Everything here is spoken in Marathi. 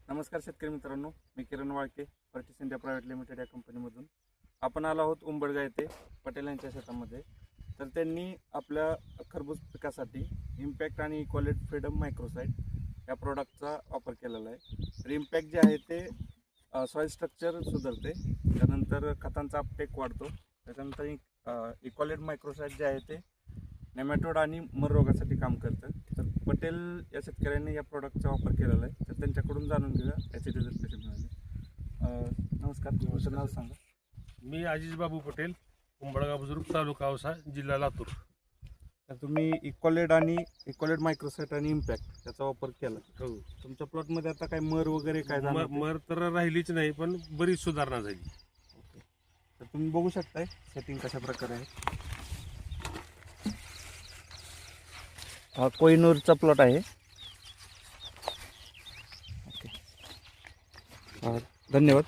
नमस्कार शेतकरी मित्रांनो, मी Kiran Walke, Fertis India private limited या कंपनीमधून. आपण आलो आहोत उंबरगा येथे पटेल यांच्या शेतामध्ये. तर त्यांनी आपल्या खरबूज पिकासाठी इम्पॅक्ट आणि इक्वालिटी फ्रीडम मायक्रोसाइड या प्रोडक्टचा वापर केलेला आहे. तर इम्पॅक्ट जे आहे ते सॉईल स्ट्रक्चर सुधारते, त्यानंतर खतांचा अपटेक वाढतो, त्याच्यानंतर इक्वालिटी मायक्रोसाइड जे आहे ते नेमॅटोड आणि मर रोगासाठी काम करतं. तर पटेल या शेतकऱ्यांनी या प्रोडक्टचा वापर केलेला आहे. तर त्यांच्याकडून जाणून घेऊया याचे रिझल्ट कसे मिळाले. नमस्कार, तुमचं नाव सांगा. मी आजीज बाबू पटेल, उंबरगा बुजुर्ग, तालुका औसा, जिल्हा लातूर. तर तुम्ही इक्वालिटी मायक्रोसाइट आणि इम्पॅक्ट याचा वापर केला. हो, तुमच्या प्लॉटमध्ये आता काय मर वगैरे काय झालं? मर तर राहिलीच नाही, पण बरीच सुधारणा झाली. ओके, तर तुम्ही बघू शकताय सेटिंग कशा प्रकारे आहे. हा कोहिनूरचा प्लॉट आहे. ओके, धन्यवाद.